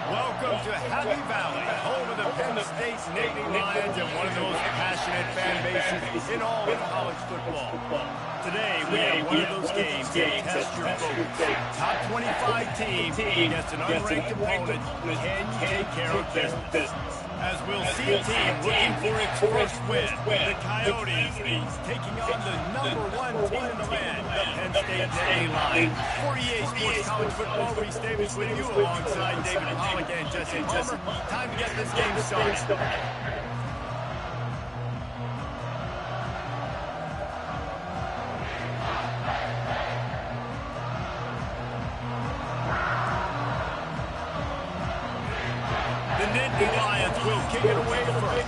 Welcome to Happy Valley, home of the Penn State Nittany Lions and one of the most passionate fan bases in all of college football. Today, we have one of those games that test your focus. Top 25 team against an unranked opponent. Can you take care of business? As we'll see a team looking for its first win, the Coyotes taking on the #1 team in the land, the Penn State Nittany Lions. For EA Sports College Football, Reese Davis with you alongside David Pollock and Jesse Palmer. Time to get this game started. The Nittany Lions will kick it away first.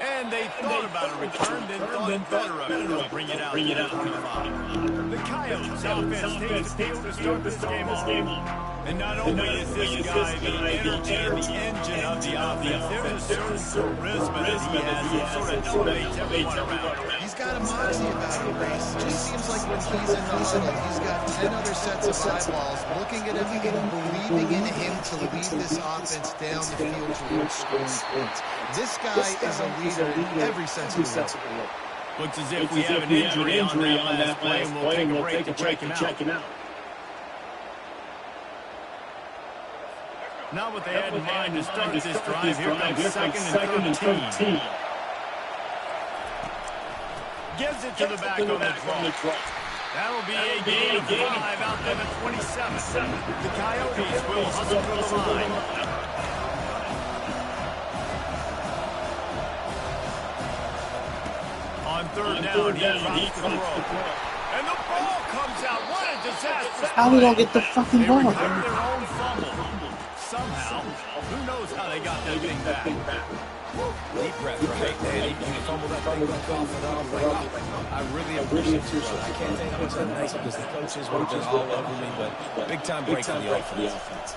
And they thought about a return, then thought better of it. They'll bring it out. The Coyotes offense takes the field to start this game off. And not only is this guy the energy and the engine of the offense, there's a certain charisma that he has that sort of elevates everyone around him. He's got a moxie about him, Grace. It just seems like when he's in the huddle, he's got 10 other sets of eyeballs looking at him and believing in him to lead this offense down the field towards scoring points. This guy is a leader in every sense of the word. Looks as if we have an injury on that last play, and we'll take a break to check him out. Not what they had in mind to start this drive. Here comes second and 13. Gives it to the back on the draw. That'll be a gain of 5 out there at 27. The Coyotes will hustle to the line. On third down, he drops the throw. And the ball comes out. What a disaster. How we don't get the fucking ball? They recovered their own fumble. Somehow, who knows how they got that thing back. Deep breath, right? Man, you fumble that thing back off and off. I really appreciate you. I can't tell you how much that nice because the coaches were just all over me, but big time break for the offense.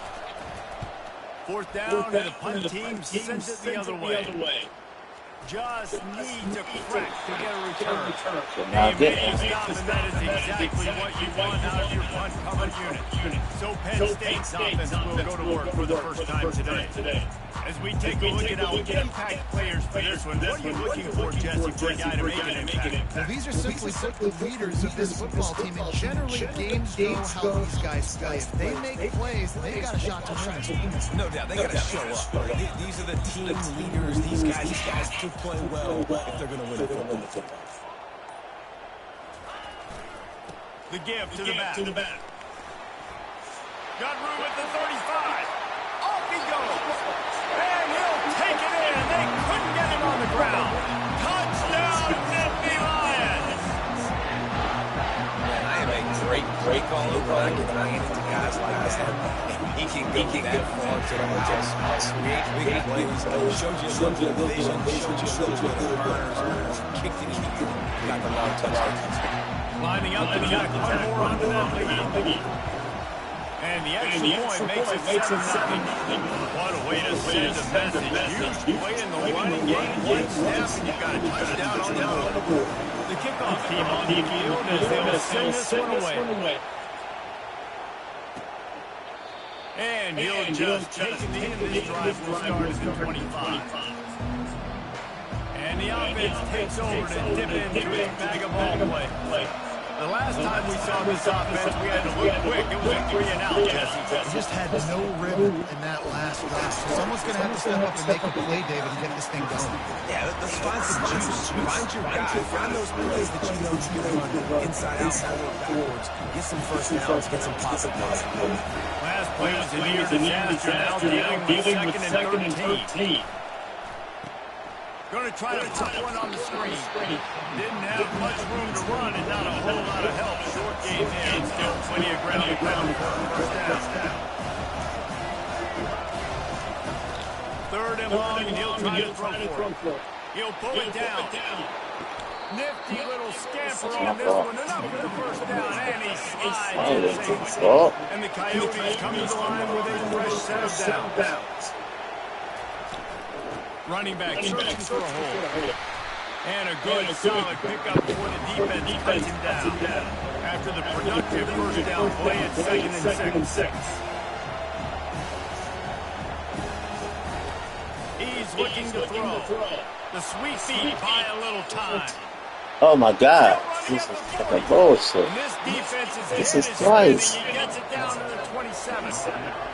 Fourth down, and the punt team sends it the other way. Just need to crack to get a return. A big stop, and that is exactly what you want out of your punt cover unit. So Penn State's offense will go to work for the first time today. As we take a look at our impact players for this one, what are you looking for, Jesse, for a guy to make an impact? Well, these are simply the leaders of this football team, and generally games know how these guys play. If they make plays, they've got a shot to win. No doubt, they got to show up. These are the team leaders. These guys have to play well if they're going to win the football. The give to the back. Got room at the 35. Off he goes. And he'll take it in. They couldn't get him on the ground. Touchdown, Nittany Lions. Man, I am a great call over. I can hang into guys like that. He can get far to just create big plays. Showed you a little bit of vision. Showed you a little bit of runners. Kicked it in. Got the long touchdown. Lining up and got one more onto that lead. And the extra point makes it 7-0. What a way to send a message. Huge play in the running game. One snap, and you've got a touchdown on the board. The kickoff team on the field as they'll send this one away. And he'll just take it in. This drive will start at the 25. And the offense takes over to dip into a bag of ball play. The last time we saw this offense, we had to look quick. It was a 3-and-out, Jesse. They just had no rhythm in that last drive. So someone's going to have to step up and make a play, David, and get this thing going. Yeah, let's find some juice. Find your guy. Find those plays that you know you can run inside out, forward, backwards. Get some first downs. Get some possibilities. Last play was a near disaster. Now dealing with second and 13. Going to try to put one on the screen. Didn't have much room to run and not a whole lot of help. Short game there. Still plenty of ground to cover for a first down. Third and long, and he'll try to throw for it. He'll pull it down. Nifty little scamper on this one. Enough for the first down, and he slides in. And the Coyotes come to the line with a fresh set of downs. Running back searching for a hole. And a good, solid pickup before the defense cuts him down. After the productive first down play at 2nd and 6. He's looking to throw. The sweet feet buy a little time. Oh my God, this is fucking bullshit. And this defense This is is twice. He gets it down to the 27.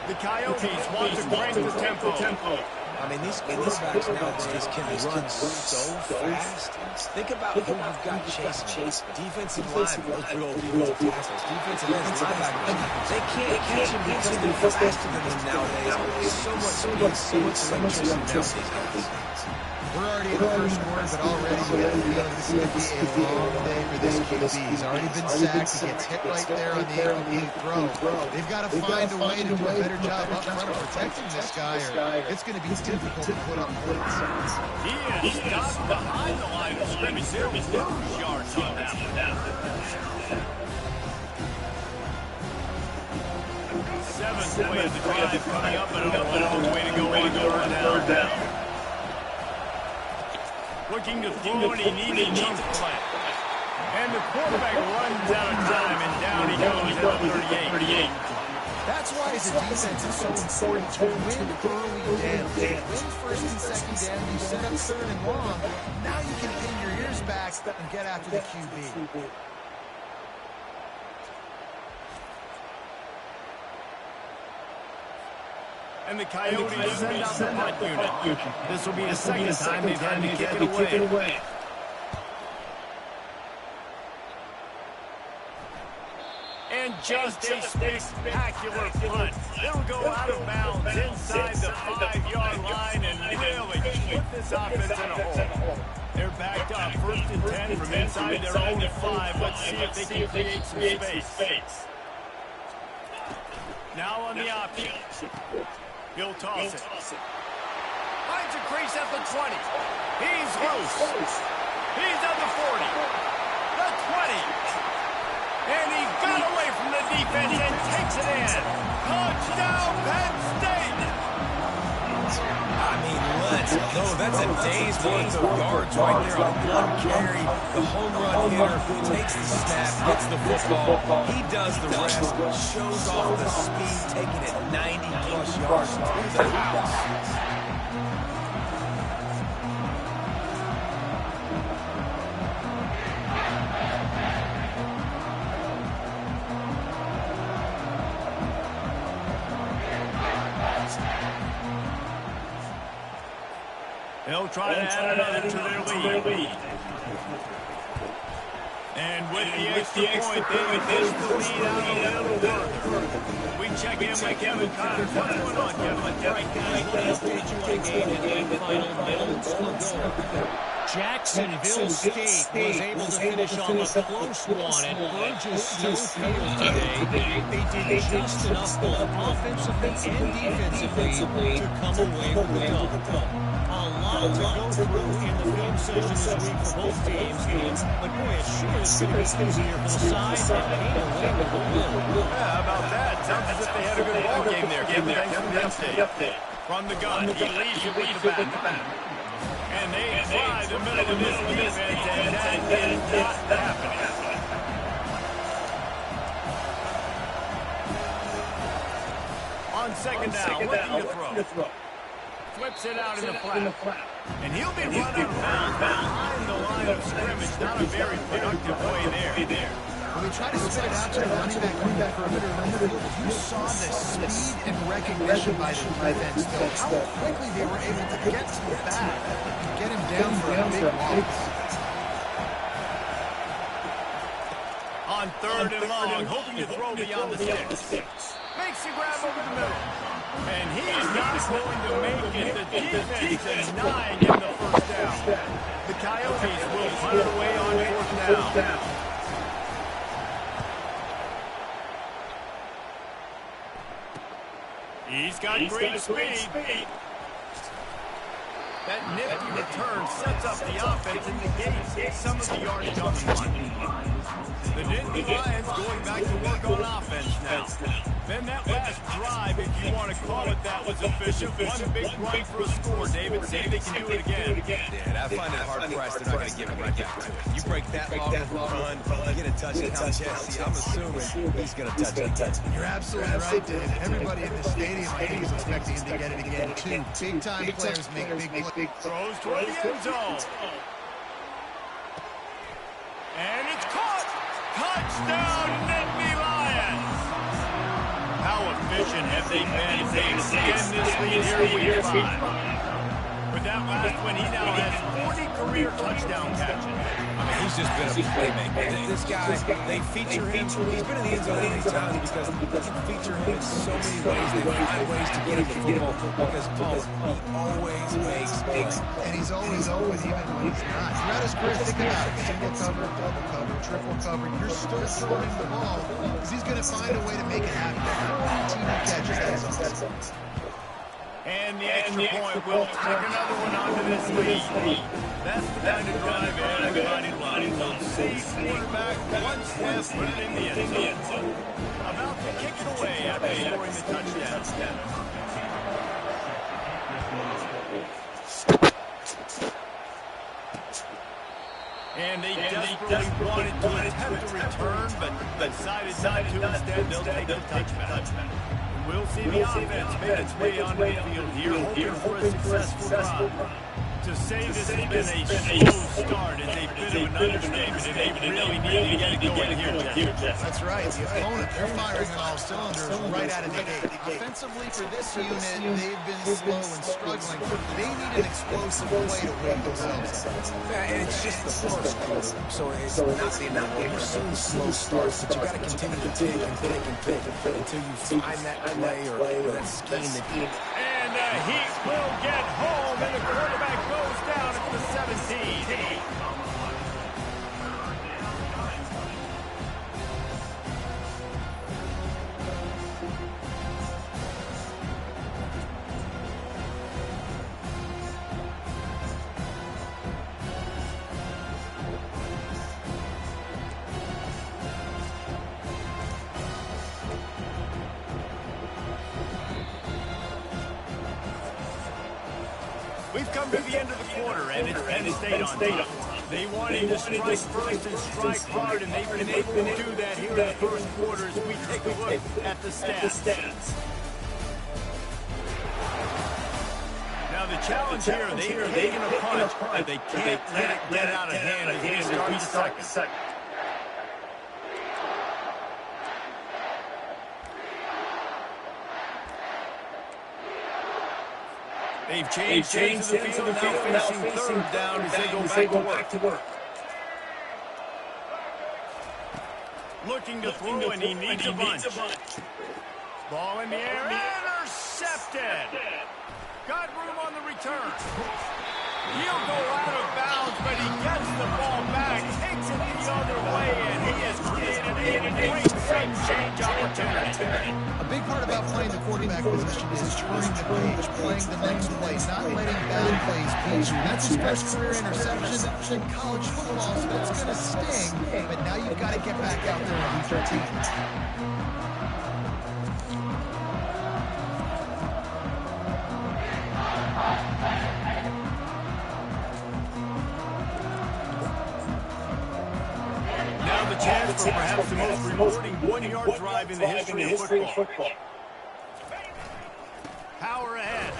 The Coyotes want to crank the tempo. I mean, these quarterbacks nowadays can run so fast. Think about who you've got chasing. Defensive line, those big old defensive tackles, defensive ends, linebackers. They can't catch him because they're faster than him nowadays. So much speed, so much electricity nowadays. We're already in the first quarter, but already we have a feeling this is going to be a long day for this QB. He's already been sacked. He gets hit right there on the incomplete throw. They've got to find a way to do a better job up front of protecting this guy, or it's going to be difficult to put up points. He is stopped behind the line of scrimmage. There was no yards on that one. 7th play of the drive coming up, and a long way to go on third down. Looking to throw, and he needs a play. And the quarterback runs out of time, and down he goes at the 38. That's why as a defense it's so important to win early downs. Win first and second down, you set up third and long. Now you can pin your ears back and get after the QB. And the Coyotes send out the punt unit. This will be the second time they've had to kick it away. And just a spectacular punt. It'll go out of bounds inside the 5-yard line and really put this offense in a hole. They're backed up 1st and 10 from inside their own 5. Let's see if they can create some space. Now on the option. He'll toss it. Finds a crease at the 20. He's loose. He's at the 40. The 20. And he got away from the defense and takes it in. Touchdown, Penn State. I mean, let's go. That's a day's worth of yards right there on one carry. The home run hitter takes the snap, gets the football. He does the rest, shows off the speed, taking it 90-plus yards to the house. They'll try to add another to their lead. And with the extra point, they push the lead out a little further. We check in with Kevin Connors. What's going on, Kevin? Right, guys, let me update you on game and the final middle score. Jacksonville State was able to finish on a close one at Burgess Steel Field today. They did just enough both offensively and defensively to come away with the dub. A lot to go through in the film session this week for both teams, but boy, it sure is going to be easier for the side that came away with the win. Yeah, how about that? Sounds as if they had a good ball game there. Kevin, thanks for the update. From the gun, he leads you with the back. And they try the middle of this defense, and that is not happening. On second down, looking to throw. Flips it out in the flat. And he'll be run out of bounds behind the line of scrimmage. Not a very productive play there. When they try to spit it out to the running back perimeter, you saw the speed and recognition by the defense, though. How quickly they were able to get to the back and get him down for a big loss. On third and long, hoping to throw beyond the 6. Makes the grab over the middle. And he's not going to make it. The defense denying him the first down. The Coyotes will punt it away on 4th down. He's got great speed. That nifty return sets up the offense and negates some of the yardage on the punt. The Nittany Lions going back to work on offense now. Then that last drive, if you want to call it that, was efficient. One big run for a score, David. See if they can do it again. Yeah, and I find it hard-pressed. They're not going to give it right back to it. You break that long of a run, you get a touchdown, Jesse. I'm assuming he's going to touch it. You're absolutely right, Dave. Everybody in the stadium, I think, is expecting him to get it again, too. Big-time players make big plays. Throws toward the end zone. And it's caught. Touchdown, Nittany Lions. How efficient have they been? They extend this lead here in week 5. With that last one, he now has 40 career touchdown catches. I mean, he's just been a playmaker. This guy, they feature him. He's been in the end zone many times because they can feature him in so many ways. They find ways to get him the football because he always makes plays. And he's always open even when he's not. Throughout his career, think about it. Single cover, double cover, triple cover. You're still throwing the ball because he's going to find a way to make it happen. 18 catches, that's awesome. And the extra point will take another one onto this lead. That's the kind of drive everybody loves. They'll see quarterback one step, put it in the end zone. About to kick it away after scoring the touchdown. And they desperately wanted to attempt a return, but decided not to. Instead, they'll take the touchback. We'll see the offense make its way onto the field here, hoping for a successful drive. To say this has been a slow start is a bit of an understatement, and they really need to get it going here, Jeff. That's right. The opponent, they're firing on all cylinders right out of the gate. Offensively, for this unit, they've been slow and struggling. They need an explosive play to win themselves. Yeah, and it's just the first quarter, so it's not the enough. You're seeing slow starts, but you got to continue to pick until you find that play or that scheme that you. And he will get home, and the quarterback goes down at the 17. We've come to the end of the quarter, and it's Penn State on top. They wanted to strike first and strike hard, and they've been able to do that here in the first quarter as we take a look at the stats. Now the challenge here, they're taking a punch, but they can't let it get out of hand as they start the second. They've changed into the field, now facing third down as they go back to work. Looking to throw, and he needs a bunch. Ball in the air, intercepted. Got room on the return. He'll go out of bounds, but he gets the ball back, takes it the other way, and he has created a great change opportunity. A big part about playing the quarterback position is turning the page, playing the next play, not letting bad plays beat you. That's his first career interception in college football, so that's going to sting, but now you've got to get back out there and beat your team. Chance for perhaps the most rewarding one-yard drive in the history of football. Power ahead.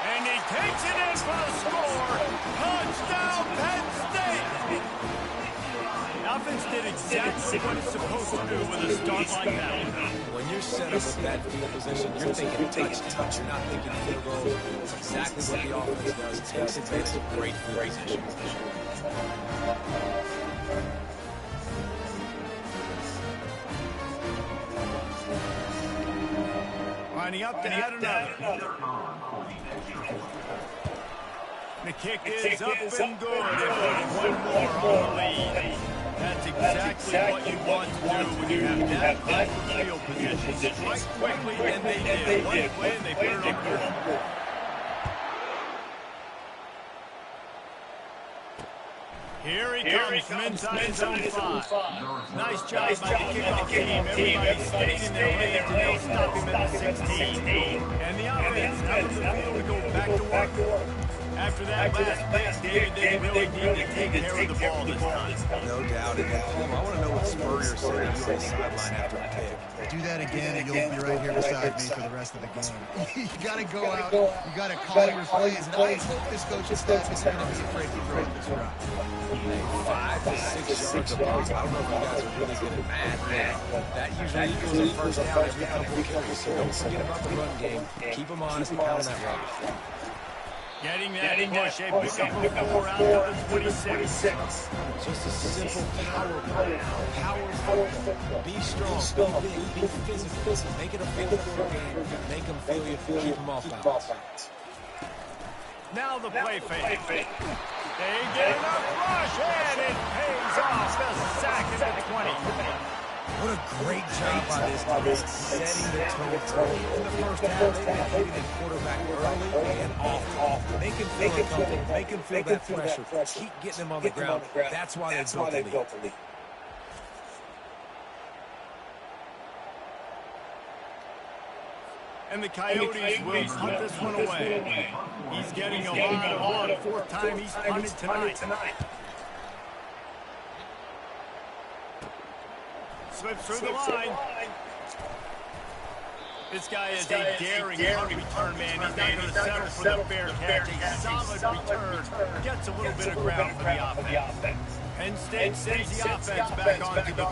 And he takes it in for the score. Touchdown, Penn State! Offense did exactly what it's supposed to do with a start like that. When you're set up with that field position, you're thinking touch. You're not thinking field goal. It's exactly what the offense does. Takes advantage of great field position. Lining up to add another. The kick is up and good. One more on the lead. That's exactly what you want to do when you have that type of field position. Strike quickly, and they did. One play, and they put it on board. Here he comes from inside zone 5. Nice job by the kickoff team. Everybody staying in their lanes, and they'll stop him at the 16. And the offense out of the field to go back to work. After that last pick, David, they really need to take care of the ball this time. No doubt. And I want to know what Spurrier said to you on the sideline after a pick. Do that again, and you'll be right here beside me for the rest of the game. You got to go out. You got to call your plays. And I hope this coaching staff is going to be afraid to throw this route. 5 to 6 yards of box. I don't know if you guys are really good at math. That usually equals a first down every couple of carries. So don't forget about the run game. Keep them honest and pound that run. Getting that push, a pick up 4 out to the 26. Just a simple power play. Power. Be strong. Be big. Be physical. Make it a full game. Make them feel you. Keep them off balance. Now the play fake. They get enough rush, and it pays off. The sack at the 20. What a great job by this team setting the tone early. In the first half, they've been hitting the quarterback early and often. Make him feel uncomfortable. Make him feel that pressure. Keep getting him on the ground. That's why they built the lead. And the Coyotes will punt this one away. He's getting a lot on 4th time he's punted tonight. Slips through the line. This guy is a daring punt return man. He's not going to settle for the fair catch. A solid return. Gets a little bit of ground for the offense. Penn State sends the offense back onto the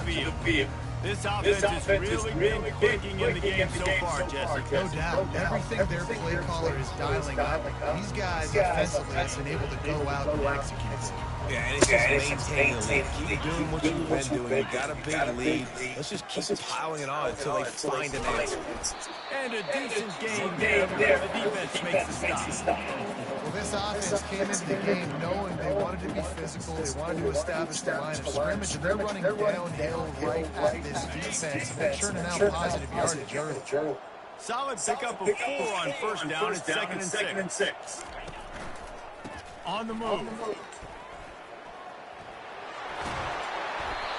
field. This offense has really been clicking in the game so far, Jesse. No doubt. Everything their play caller is dialing up. These guys offensively have been able to go out and execute. Yeah, and it's just maintain the lead. Keep doing what you've been doing. You got a big lead. Let's just keep piling it on until they find an answer. And a decent game there. The defense makes the stop. Well, this offense came into the game knowing they wanted to be physical. They wanted to establish the line of scrimmage, and they're running downhill right at this defense. They're churning out positive yardage early. Solid pickup of 4 on first down. It's 2nd and 6. On the move.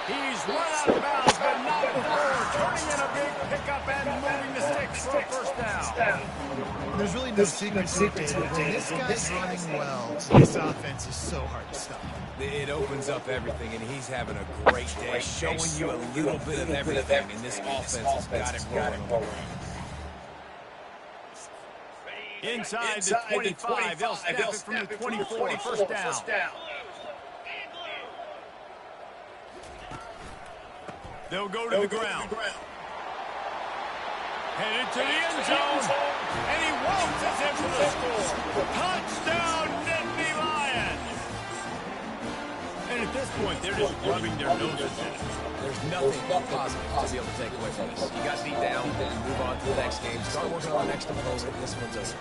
He's run out of bounds, but not before turning in a big pickup and moving the sticks for a first down. There's really no secret to it, David. When this guy's running well, this offense is so hard to stop. It opens up everything, and he's having a great day, showing you a little bit of everything, and this offense has got it rolling. Inside the 25, they'll step it from the 24, first down. They'll go to the ground. Headed to the end zone. And he waltzes in for the score. Touchdown, Nittany Lions. And at this point, they're just rubbing their noses in it. There's nothing positive to be able to take away from this. You got beat down, move on to the next game. Start working on the next opponent. This one's over.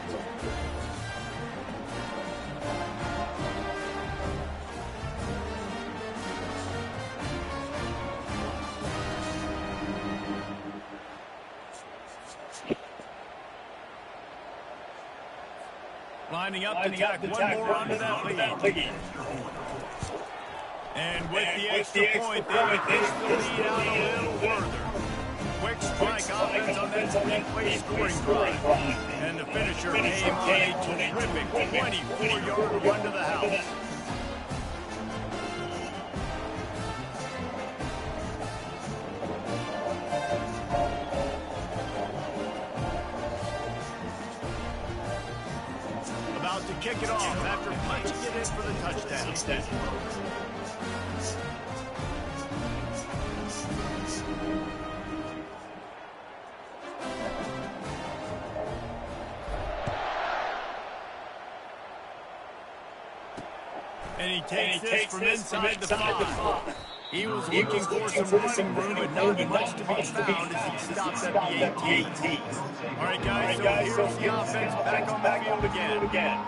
Lining up to tack one more onto that lead. And with the extra point, they push the lead out a little further. Quick strike offense on that three-play scoring drive. And the finisher came on a terrific 24-yard run to the house. About to kick it off after punching it in for the touchdown. And he takes this from inside the 5. He was looking for some running room, but not much to be found as he stops at the 18. All right, guys, so here's the offense back on the field again.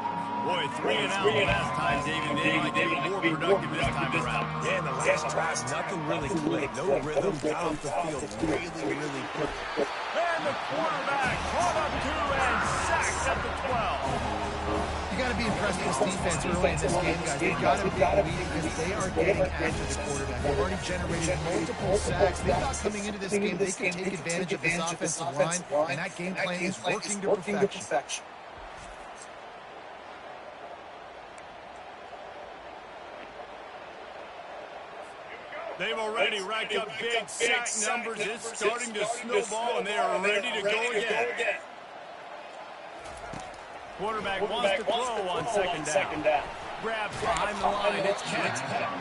Boy, 3 and out last time, David. They might be more productive this time around. Yeah, in the last drive, nothing really clicked. No rhythm, got off the field really quick. And the quarterback caught up to and sacked at the 12. You got to be impressed with this defense early in this game, guys. They've got to be leading because they are getting after the quarterback. They've already generated multiple sacks. They thought coming into this game they could take advantage of this offensive line, and that game plan is working to perfection. They've already racked up big sack numbers. It's starting to snowball, and they are ready to go again. Quarterback wants to throw on second down. Grabs behind the line. It's Kent.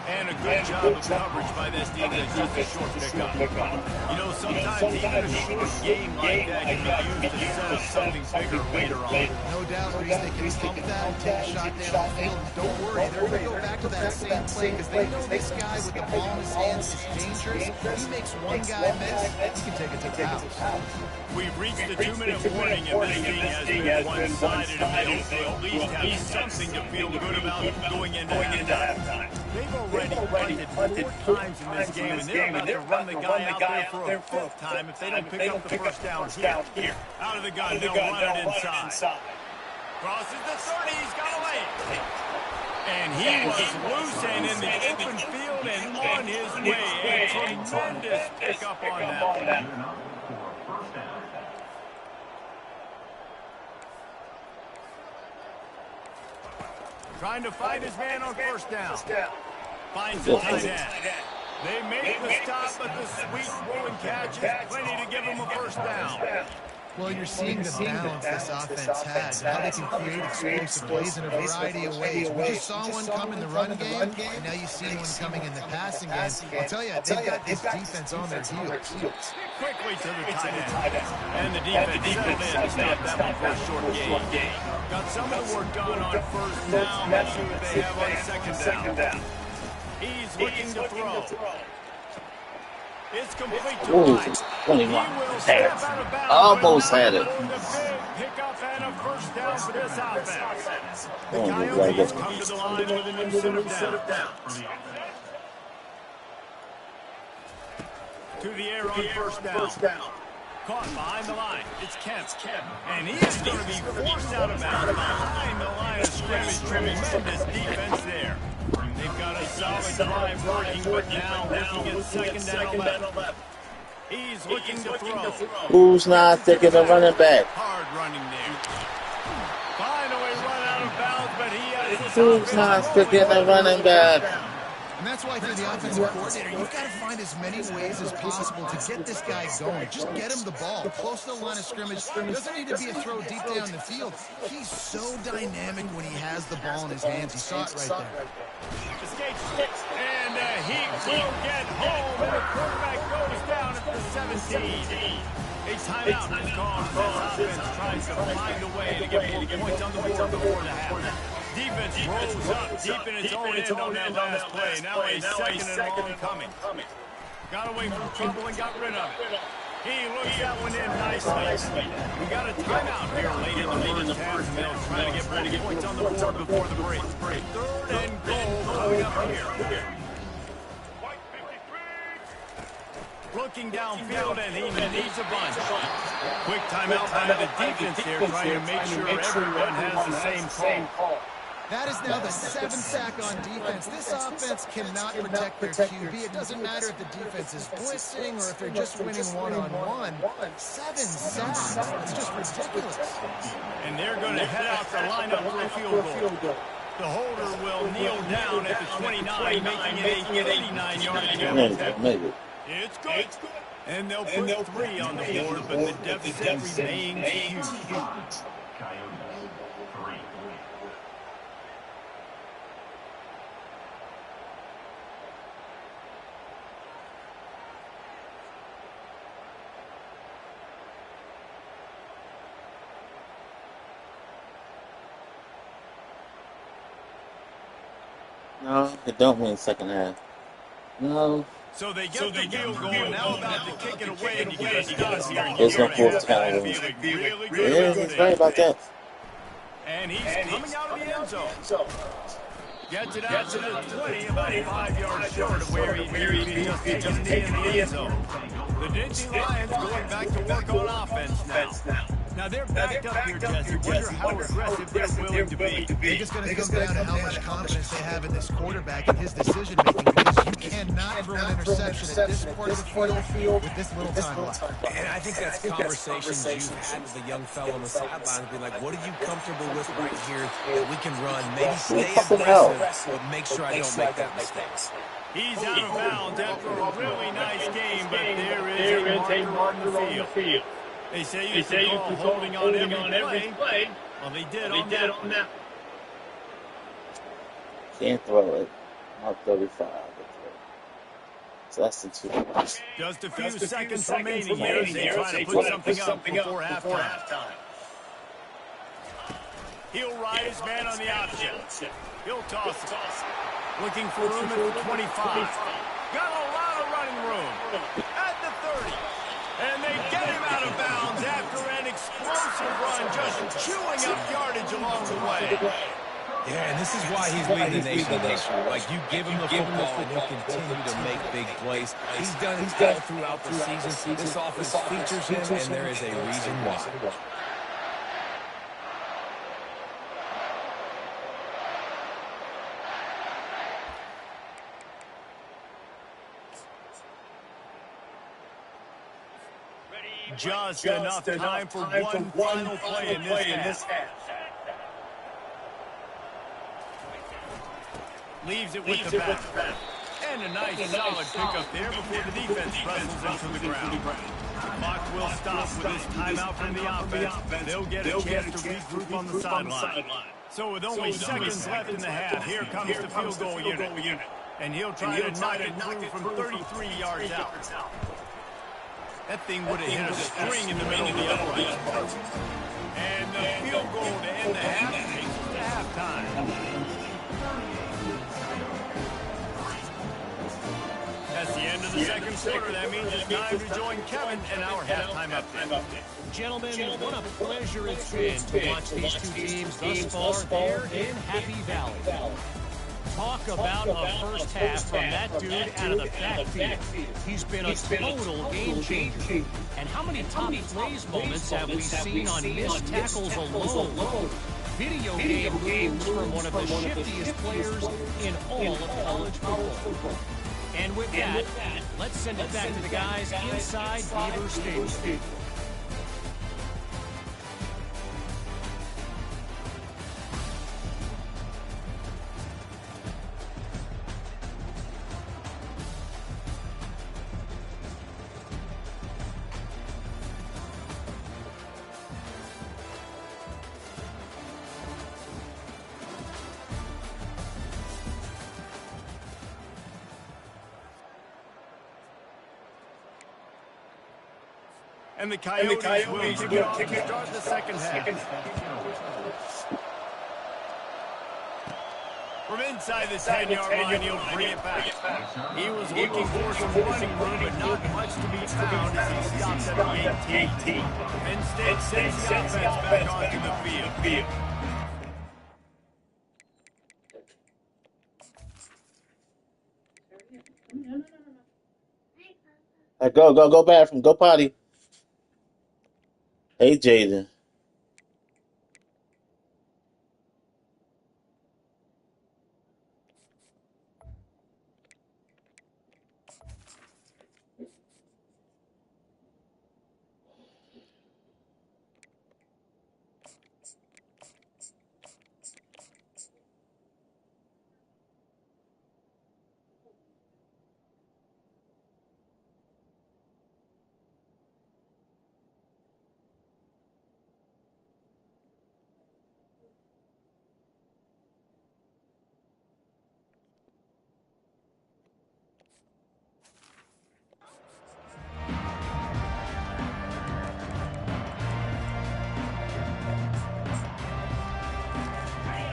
And a good job of coverage by this defense. Just a short pickup. You know, sometimes even a short game like that can be used to set up something bigger later on. No doubt, Reese, they can pump that and take a shot downfield. Don't worry, they're going to go back to that same play because they know this guy with the ball in his hands is dangerous. He makes one guy miss, he can take it to the house. We've reached the 2-minute warning, and this thing has been one-sided, and they hope they at least have something to feel good about going into halftime. They've already punted 4 times in this game, and they're about to run the guy out there for a 5th time if they don't pick up the first down here. Out of the gun, they'll run it inside. Crosses the 30, he's got away. And he was loose and in the open field and on his way. A tremendous pickup on that. Trying to find his man on first down. Finds the tight end. They make the stop, but the sweet rolling catch is plenty to give him a first down. Well, you're seeing the balance this offense has, how they can create explosive plays in a variety of ways. We just saw one come in the run game, and now you see one coming in the passing game. I'll tell you, they've got this defense on their heels. Quickly to the tight end. And the defense settled in to stop that one for a short game. Got some of the work done on first down. Let's see what they have on second down. He's looking to throw. It's complete to right. 21. Almost had it. Pick up and a first down for this offense. The Coyotes come to the line with an incentive down. To the air on first down. Caught behind the line. It's Kemp. And he is going to be forced out of bounds behind the line of scrimmage. Tremendous defense there. They've got a solid drive working, but now looking at second down 11. He's looking to throw. Who's not taking the running back? Hard running there. Finally run out of bounds, but he has this Who's not taking the running back? And that's why, if you're the offensive coordinator, you've got to find as many ways as possible to get this guy going. Just get him the ball, close to the line of scrimmage. It doesn't need to be a throw deep down the field. He's so dynamic when he has the ball in his hands. You saw it right there. Escapes, and he will get home, and the quarterback goes down at the 17. A timeout is called. This offense tries to find a way to get more points on the board before the half. Defense rolls up deep in its own end on that last play. Now a second and long coming. Got away from trouble and got rid of it. He looks that one in nicely. We got a timeout here late in the first half, and they'll try to get more points on the board before the break. 3rd and goal coming up here. Looking downfield, and he needs a bunch. Quick timeout by the defense here, trying to make sure everyone has the same call. That is now the 7th sack on defense. This offense cannot protect their QB. It doesn't matter if the defense is blitzing or if they're just winning one-on-one. 7 sacks. It's just ridiculous. And they're going to head out the lineup for a field goal. The holder will kneel down at the 29, making it a 39-yard attempt. It's good. And they'll put 3 on the board, but the deficit remains huge. No, it don't mean second half. No. So they get the field goal, now about to kick it away, and you got to stop here. There's no 4th down. Yeah, he's right about that. And he's coming out of the end zone. Gets it out to the 20, about 5 yards short of where he just hit in the end zone. The Dingy Lions going back to work on offense now. Now they're backed up here, Jesse. Wonder how aggressive they're willing to be. I think it's going to come down to how much confidence they have in this quarterback and his decision-making, because you cannot throw an interception at this part of the field with this little time left. And I think that's conversations you've had with the young fellow on the sidelines, being like, what are you comfortable with right here that we can run? Maybe stay aggressive, but make sure I don't make that mistake. He's out of bounds after a really nice game, but there is a marker on the field. They say you can call holding on every play. Well, they did on that. Can't throw it. Not 35. It's less than 2 minutes. Just a few seconds remaining here as they try to put something up before halftime. He'll ride his man on the option. He'll toss it. Looking for room at the 25. Got a lot of running room. At the 30. And they get him out of bounds after an explosive run, just chewing up yardage along the way. Yeah, and this is why he's leading the nation. Like, you give him the football, and he'll continue to make big plays. He's done it all throughout the season. This offense features him, and there is a reason why. Just enough time for one final play in this half. Leaves it with the back. And a nice solid pickup there before the defense wrestles into the ground. Clock will stop with this timeout from the offense. They'll get a chance to regroup on the sideline. So with only seconds left in the half, here comes the field goal unit. And he'll try to knock it through from 33 yards out. That thing would have hit a string in the middle of the upright. And the field goal to end the half takes us to halftime. That's the end of the second quarter. That means it's time to join Kevin and our halftime update. Gentlemen, what a pleasure it's been to watch these two teams thus far here in Happy Valley. Talk about a first half from that dude out of the backfield. He's been a total game changer. And how many top plays moments have we seen on missed tackles alone? Video game moves from one of the shiftiest players in all of college football. And with that, let's send it back to the guys inside Beaver Stadium. And the Coyotes will kick it off to start the second half. From inside the 10-yard line, he'll bring it back. He was looking for some running room, but not much to be found as he stops at the 18. Penn State sends the offense back onto the field. Go bathroom, go potty. Hey, Jaden.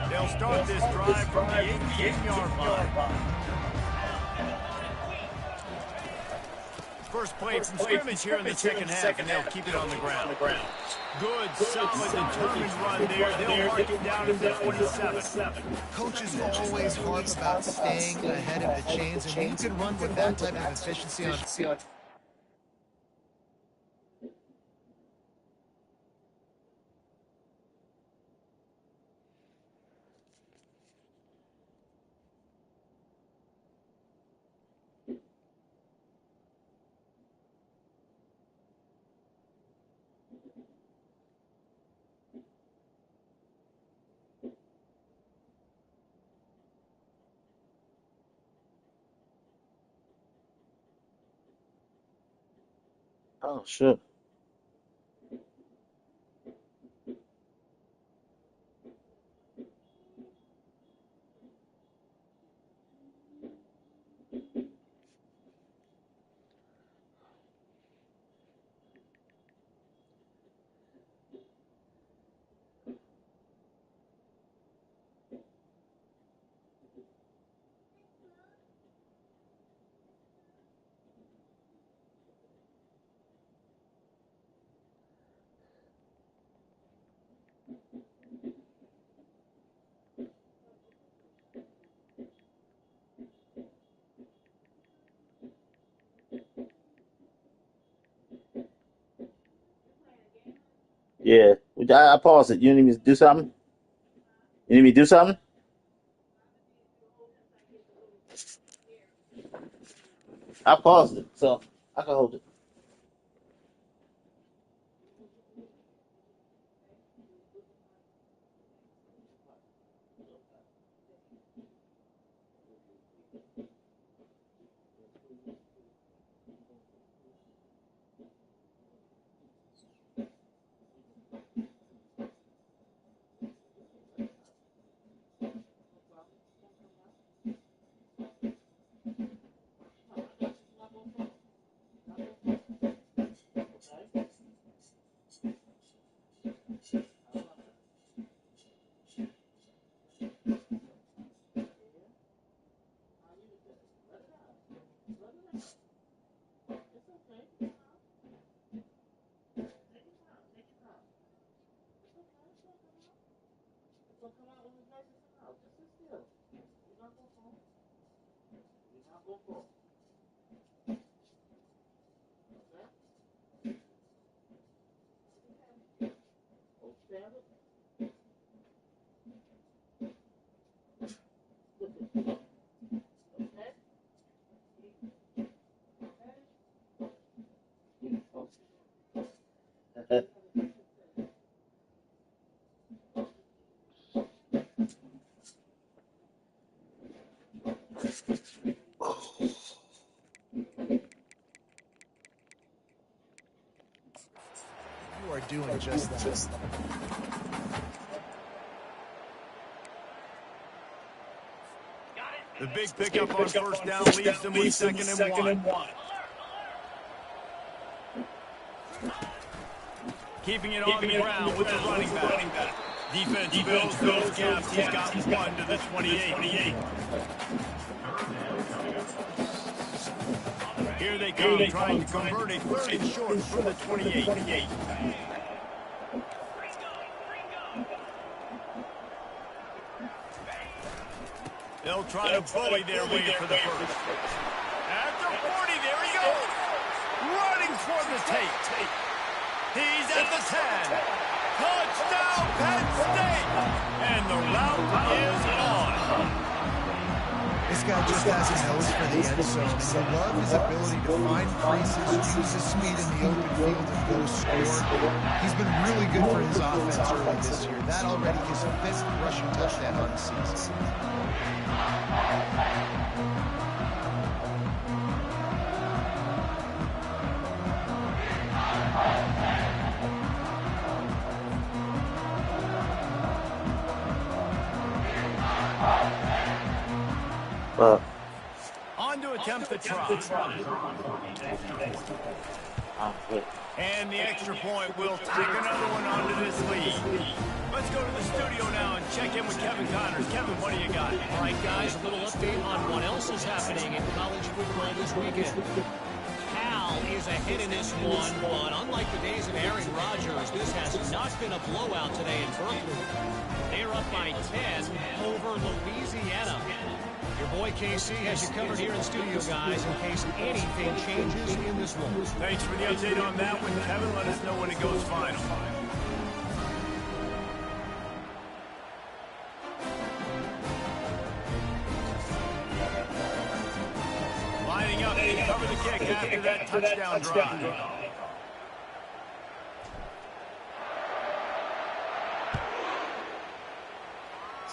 They'll start this drive from the 18-yard line. First play from scrimmage here in the second half, and they'll keep it on the ground. Good, solid, determined run there. They'll mark it down at the 27. Coaches always harp about staying ahead of the chains, and you can run with that type of efficiency on Oh, sure. Yeah. I paused it. You need me to do something? You need me to do something? I paused it, so I can hold it. You are doing just that. The big pickup on first down leaves them with second and one. Keeping it on the ground with the running back. Defense fills those gaps. He's got one to the 28. Here they come, trying to convert a third and short from the 28. They'll try to bully their way for the first. After 40, there he goes. Running for the take. He's at the 10. Touchdown, Penn State. And the route is on. This guy just has a nose for the end zone. And you love his ability to find creases, use his speed in the open field, and go score. He's been really good for his offense early this year. That already his fifth rushing touchdown on the season. On to attempt the try. And the extra point will tack another one onto this lead. Let's go to the studio now and check in with Kevin Connors. Kevin, what do you got? All right, guys, a little update on what else is happening in college football this weekend. Cal is ahead in this one, but unlike the days of Aaron Rodgers, this has not been a blowout today in Berkeley. They're up by 10 over Louisiana. Your boy KC has you covered here in studio, guys, in case anything changes in this one. Thanks for the update on that one, Kevin. Let us know when it goes final. Lining up to cover the kick after that touchdown drive.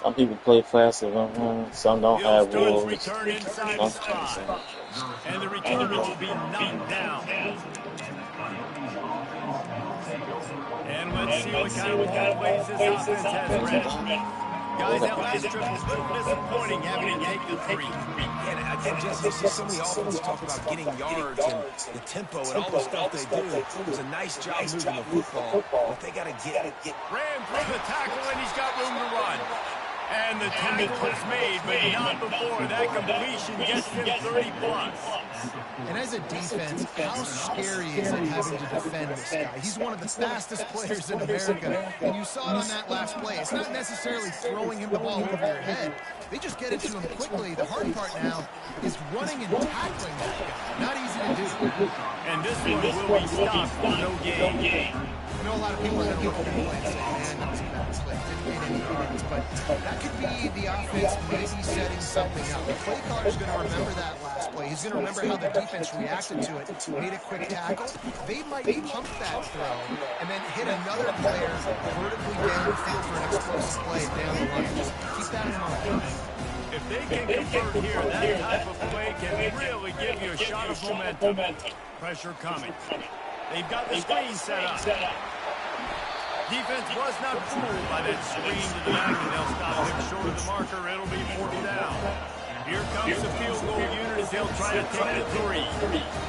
Some people play faster, some don't have wolves. Return inside the 5. And the return will be knocked down. let's see what kind of ball plays this offense has ready. Guys, that last trip was a little disappointing having to take the 3. And again, Jesse, you see so many offenses talk about getting yards and the tempo and all the stuff they do. It was a nice job moving the football, but they got to get it. Ran through the tackle, and he's got room to run. And the tackle is made, but not before that completion gets him 30+. And as a defense, how scary is it having to defend this guy? He's one of the fastest players in America, and you saw it on that last play. It's not necessarily throwing him the ball over your head. They just get it to him quickly. The hard part now is running and tackling that guy. Not easy to do. And this one will be stopped for no gain. I know a lot of people are going to look at the play and say, man, that was a bad play. Didn't gain any yards. But that could be the offense maybe setting something up. The play caller's going to remember that last play. He's going to remember how the defense reacted to it, made a quick tackle. They might pump that throw and then hit another player vertically down the field for an explosive play down the line. Just keep that in mind. If they can convert here, that type of play can really give you a shot of momentum. Pressure coming. They've got the screen set up. Defense was not fooled by that screen to the back, and they'll stop him short of the marker. It'll be 4th down. Here comes the field goal unit as they'll try to take the 3.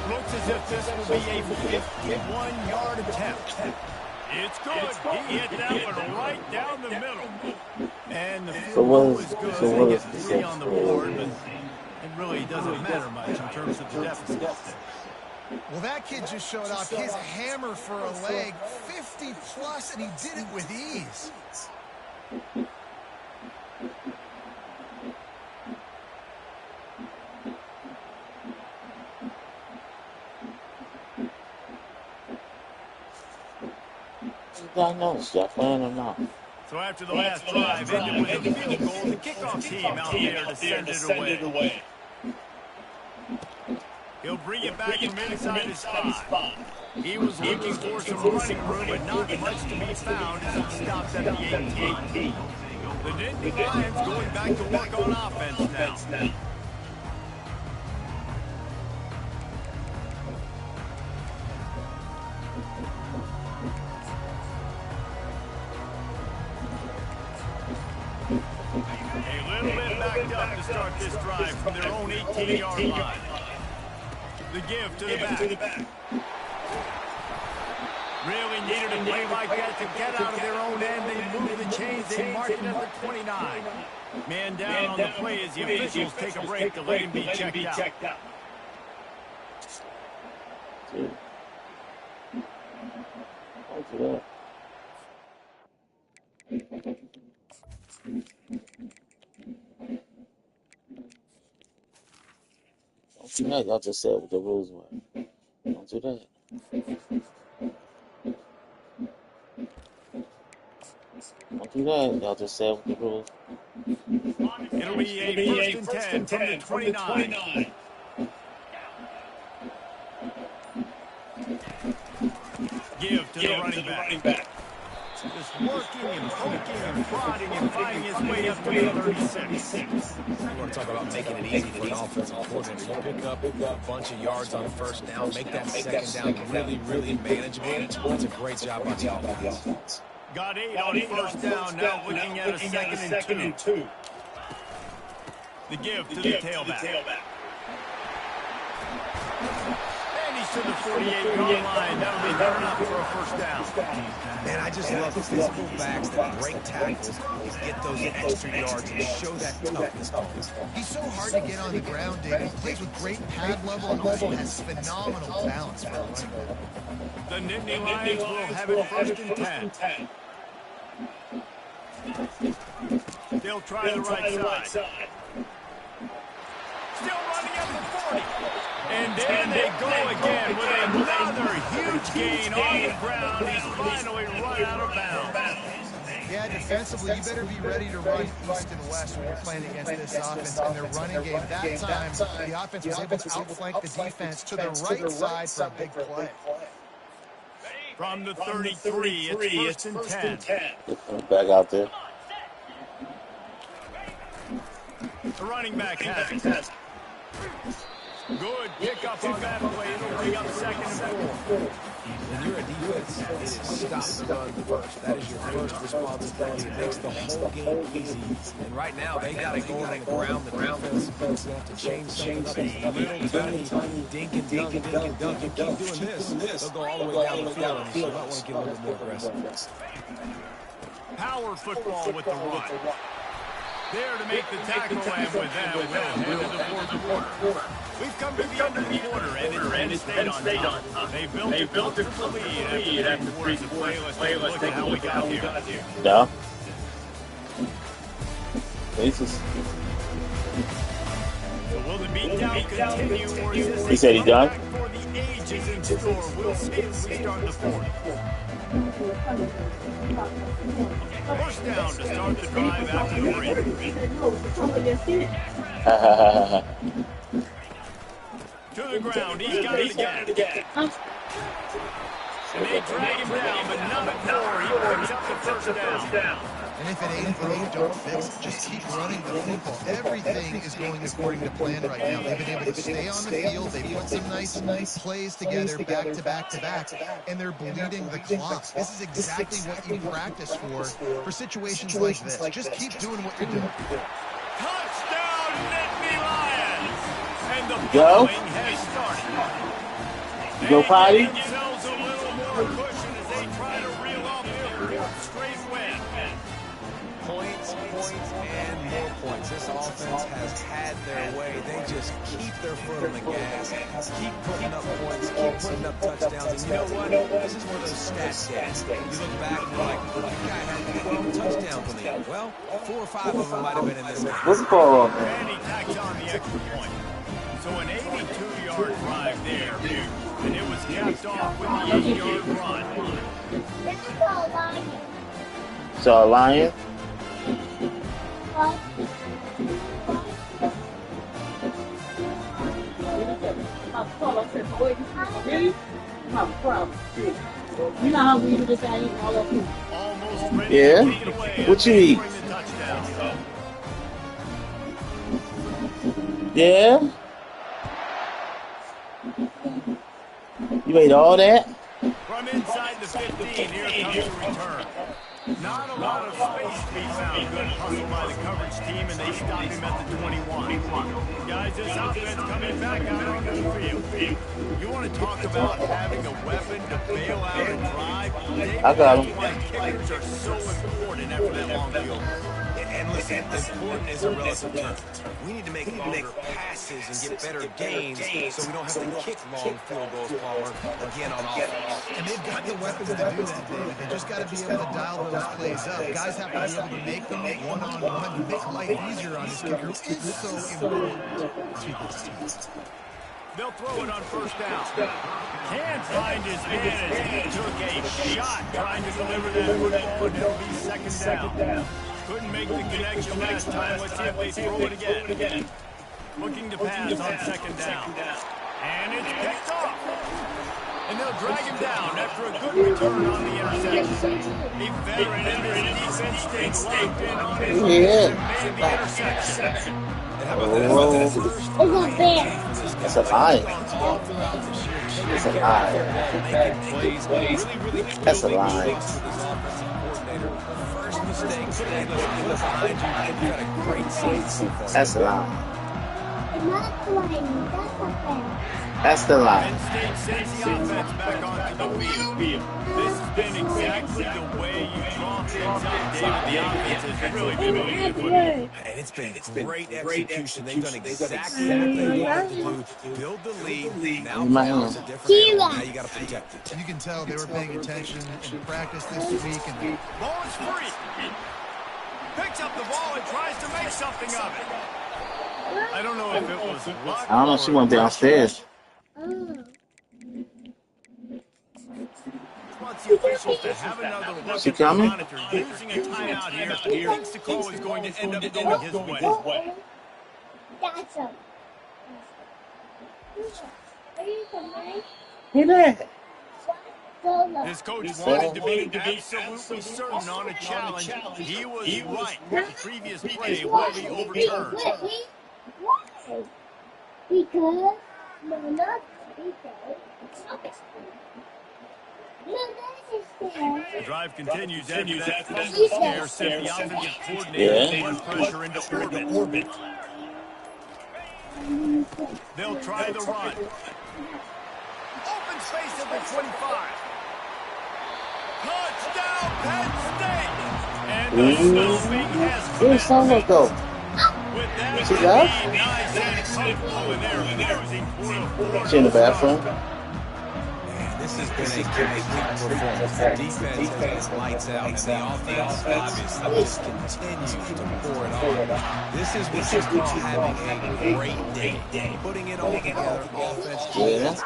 Looks as if this will be a 51-yard attempt. It's good. He hit that one right down the middle. And the field goal is good. They get 3 on the board, but it really doesn't matter much in terms of the deficit. Well, that kid just showed off his hammer for a leg, 50+, and he did it with ease. So after the last drive ended with a field goal, the kickoff team out there to send it away. He'll bring it back from inside his spot. He was looking for some running room, but not much to be found as he stops at the 18. The Nittany Lions going back to work on offense now. A little bit backed up to start this drive from their own 18-yard line. The give to the back. Really needed a play like that to get out of their own end. They move the chains. They mark it at the 29. Man down on the play as the officials take a break to let him be checked out. Don't do that. Y'all just said what the rules were. Don't do that. Don't do that. Y'all just said what the rules. It'll be a 1st and 10 from the 29. Give to the running back. Just working and poking and prodding and finding his way up to the 36. You want to talk about making it easy for an offensive coordinator. You pick up a bunch of yards on 1st down, make that 2nd down really, really manageable. That's a great job by the offense. Got 8 on 1st down, now looking at a 2nd and 2. The give to the tailback. And he's to the 48-yard line. That'll be good enough for a 1st down. Man, I just love physical backs that break tackles and get those extra yards and show that toughness. He's so hard to get on the ground, Dave. He plays with great pad level and also has phenomenal balance for a running back. The Nittany Lions will have it 1st and 10. They'll try the right side. Still running at the 40. And there they go again with another huge gain on the ground. He's finally run out of bounds. Yeah, defensively, you better be ready to run east and west when you're playing against this offense and their running game. That time, the offense was able to outflank the defense to the right side for a big play. From the 33, it's 1st and 10. Back out there. The running back has it. Good pick up on that play. It'll bring up 2nd and 4. When you're a defense, it is stop the run first. That is your first responsibility. It makes the whole game easy. And right now, they got it going on the ground. The defense is going to have to change something up. A little tiny dink and dunk, dink and dunk. You keep doing this, they'll go all the way down the field. And you might want to get a little bit more aggressive. Power football with the run. There to make the tackle, and with that, we'll head to the 4th quarter. We've come to the end of the quarter, and it's stayed on top. They built a comfortable lead after 3 quarters of play. Let's take a look at how we got here. Yeah. Jesus. So will the beatdown continue, or is this He said he done? for the ages in store? We'll see as we start the 4th. First down to start the drive after the break. To the ground, he's got it again. And they drag him down, but not before he picks up the first down. And if it ain't broke, don't fix it. Just keep running the football. Everything is going according to plan right now. They've been able to stay on the field. They put some nice plays together, back to back, and they're bleeding the clock. This is exactly what you practice for situations like this. Just keep doing what you're doing. Touchdown, Nittany Lions! And the Go. bowling has started. You go potty? They give themselves a little more cushion as they try to reel off their 4th straight win. Points, and more points. This offense has had their way. They just keep their foot on the gas, keep putting up points, keep putting up touchdowns. And you know what? This is one of those stats games. You look back and you're like, well, that guy had 12 touchdowns in the end. Well, 4 or 5 of them might have been in this game. What's the ball? And he tacks on the extra point. So an 82-yard drive there, and it was capped off with the 8-yard run. So a lion? You know how we do this out here all of you. Almost ready Yeah? to take it away. What you eat? Bring the touchdown. Yeah? You ate all that? From inside the 15, here comes the return. Not a lot of space to be found. Good hustle by the coverage team, and they stop him at the 21. Guys, this offense coming back out on the field. You want to talk about having a weapon to bail out and drive? I got him. That's why kickers are so important after that long field. And listen, important is a relative term. We need to make longer passes and get better gains so we don't have to kick long field goals, Palmer, again on offense. And they've got the weapons to do that, David. They just got to be able to dial those plays up. Guys have to be able to make them one-on-one, make life easier on this kicker, which is so important to this team. They'll throw it on first down. Can't find his man as he took a shot trying to deliver that football, and it'll be 2nd down. Couldn't make the connection last time. Let's see if they throw it again. Looking to pass on 2nd down. And it's picked off. And they'll drag him down after a good return on the interception. A veteran in this defense stayed locked in on his and made the interception. And how about this? That's a lie. That's a lie. That's a lie. First mistake. Hey, listen, you look behind you, you've got a great seat. That's a lie. That's the lie. Penn State sends the offense back onto the field. This has been exactly the way you draw things up, David. The offense has really been moving the football. And it's been great execution. They've done exactly what they wanted to do. Build the lead. Now it's a different animal. Now you got to protect it. You can tell they were paying attention in practice this week. And Ball is free. Picks up the ball and tries to make something of it. I don't know if it was luck. I don't know if she went downstairs. Wants the officials to have another look She at the coming? monitor, using a timeout here. He thinks the call is going to end up going his way. His coach wanted to be absolutely certain on a challenge. He was right. The previous play will be overturned. Because The drive continues after that fumble scare sent the offensive coordinator blood pressure into orbit. They'll try the run. Open space at the 25. Touchdown, Penn State! And the stomping has commenced. With that lead, nice and comfortable, and they're cruising for the She in the bathroom? This has been a kick performance. The defense has been lights out, and the offense obviously just continues to pour it on. This is what you call having a great day. Putting it all together, offense, defense.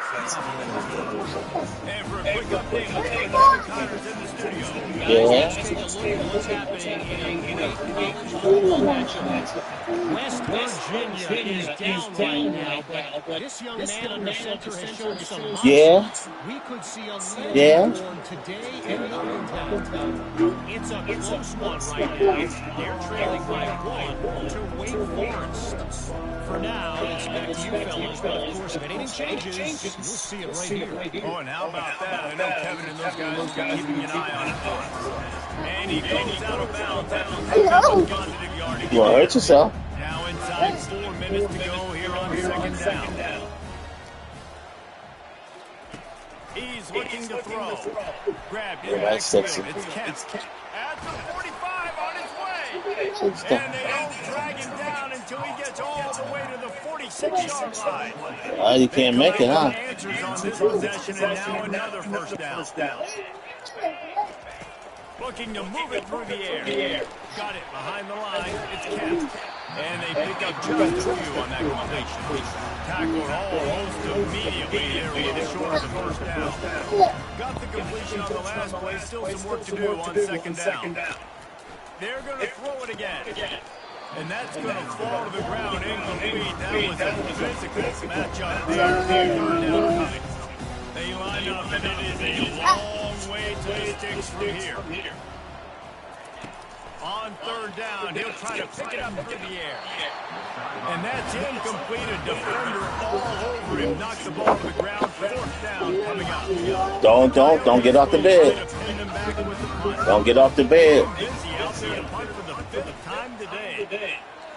And for a quick update, let's take Kevin Connors in the studio. Let's take a look at what's happening in a great college football matchup. West Virginia is down right now, but this young man under center has shown some moxie. Yeah. We could see a lead form today in the hometown. It's a close one right now. They're trailing by 1 to Wake Forest. For now, it's back to you fellas, but of course, if anything changes, you'll see it right here. Oh, and how about that? I know Kevin and those guys will be keeping an eye on it. And he goes out of bounds after the positive yardage. You want to hurt yourself? Now inside 4 minutes to go here on second down. He's looking to throw. Grabbed in backfield. It's Kent. At the 45 on his way. And they don't drag him down until he gets all the way to the 46-yard line. You can't make it, huh? Answers on this possession, and now another first down. Looking to move it through the air. Got it behind the line. It's Kent. And they pick up just a few on that completion. Tackled almost immediately there with a short of the first down. Got the completion on the last play. Still some work to do on second down. They're going to throw it again. And that's going to fall to the ground incomplete. That was a physical matchup there. Third down coming. They line up, and it is a long way to the sticks from here. On third down, he'll try to pick it up through the air. And that's incomplete. A defender all over him. Knocks the ball to the ground. Fourth down coming up. Don't get off the bed. Don't get off the bed. Busy out there to punt for the 5th time today.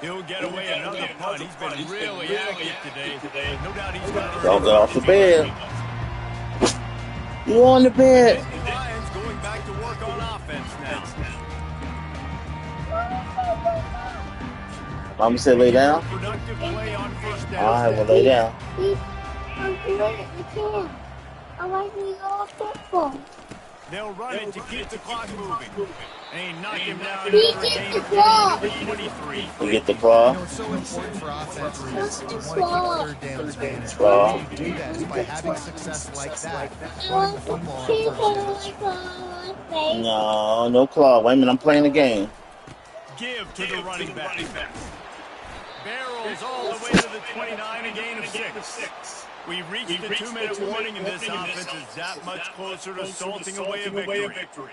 He'll get away another punt. He's been really active today. No doubt he's going to Don't get off the bed. You on the bed. The Lions going back to work on offense now. Mama said lay down. Productive play on first down. All right, well, lay down. I like to go football. They'll run it to keep the clock moving. And knock him down. We get the ball. 23. You get the claw. You know, it's so important for offenses to want to keep third downs going. Claw. The way you do that is by having success like that. I want to football. No claw. Wait a minute, I'm playing the game. Give to the running back. Barrels all the way to the 29, a gain of 6. We've reached the 2-minute warning, and this offense is that much closer to salting away a victory.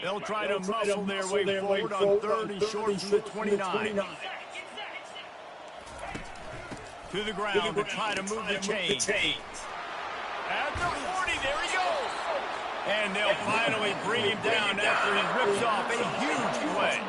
They'll try to muscle their way forward on third and short from the 29. To the ground to try to move the chains. At the 40, there he goes. And they'll finally bring him down after he rips off a huge play.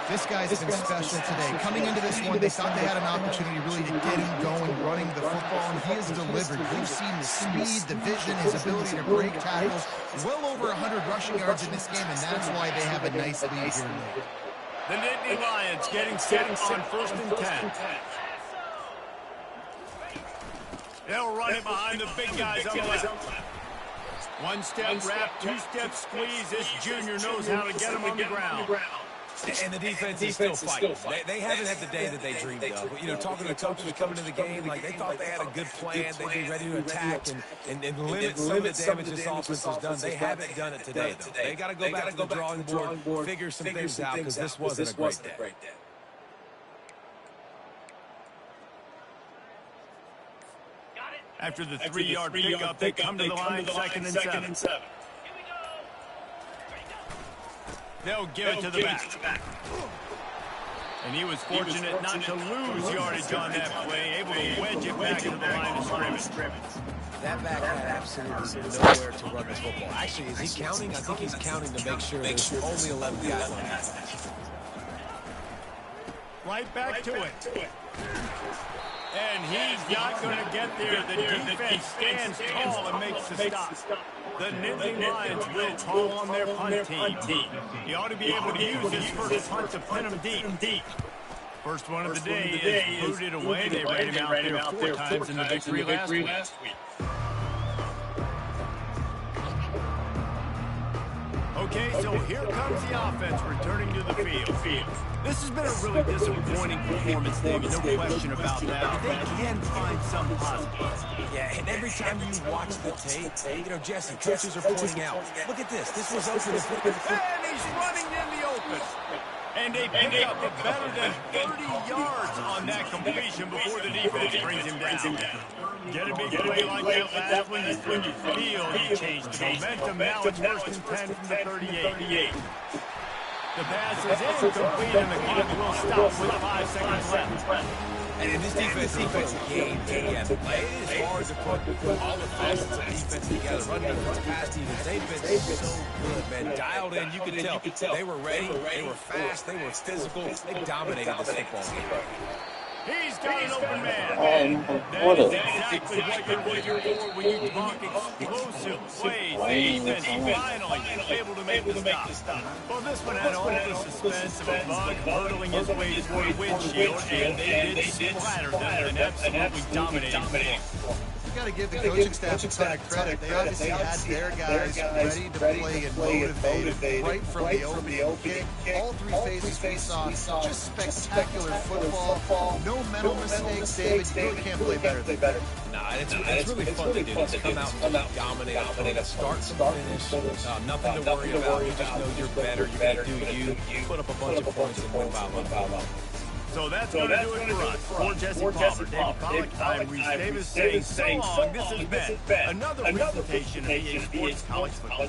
This guy's been special today. Coming into this one, they thought they had an opportunity really to get him going, running the football, and he has delivered. You've seen the speed, the vision, his ability to break tackles. Well over 100 rushing yards in this game, and that's why they have a nice lead here late. The Nittany Lions getting set on 1st and 10. They'll run it behind the big guys on the left. One-step wrap, two-step squeeze. This junior knows how to get him on the ground. And the defense is still fighting. They haven't had the day that they dreamed of. You know, talking to the coaches coming to the game, like they thought they had a good plan. They'd be ready to attack and limit some of the damage this offense has done. They haven't done it today, though. They got to go back to the drawing board, figure some things out, because this wasn't a great day. After the 3-yard pickup, they come to the line, 2nd and 7. They'll give it to the back. And he was fortunate not to lose yardage on that play, able to wedge it back to the line of scrimmage. That back had absolutely nowhere to run the football. Actually, is he counting? I think he's counting to make sure there's only 11 guys on defense. Right back to it. And he's not going to get there. The defense stands tall and makes the stop. The Nittany Lions will call on their punt team. He ought to be able to use his first punt to pin him deep. First one of the day is booted away. They ran him out there 4 times in the victory last week. Okay, so here comes the offense returning to the field. This has been a really disappointing performance, David, no question about that. They can find some positives. Yeah, and every time you watch the tape, you know, Jesse, coaches are pointing out, look at this. This was open. And he's running in the open. And they pick up better than 30 yards on that completion before the defense brings him down. Get a big play like that last one, you flip the field, you change the momentum. Now it's first and 10 from the 38. The pass is incomplete, and the clock will stop with 5 seconds left. And in this defense game together, it is hard to put all the facets of defense together. Running defense, pass defense, they've been so good, man. Dialed in, you could tell. They were ready, they were fast, they were physical. They dominated this football game. He's got an open man. That is exactly what you're looking for when you talk explosive plays. The defense finally able to make the stop. Well, this one had all the suspense of a bug hurtling his way through the windshield, and they did splatter them and absolutely dominated the floor. You got to give the coaching staff a ton of credit. They obviously had their guys ready to play and motivated right from the opening kick. All 3 phases we saw just spectacular football. No mental mistakes, David. You really can't play better than that. Nah, it's really fun to do. It's come out and dominate, start to finish. Nothing to worry about. You just know you're better. You're going to do you. Put up a bunch of points and win by one. So that's going to do it for us. For Jesse Palmer, David Pollack, I'm Reese Davis saying so long. This has been another presentation of EA Sports College Football.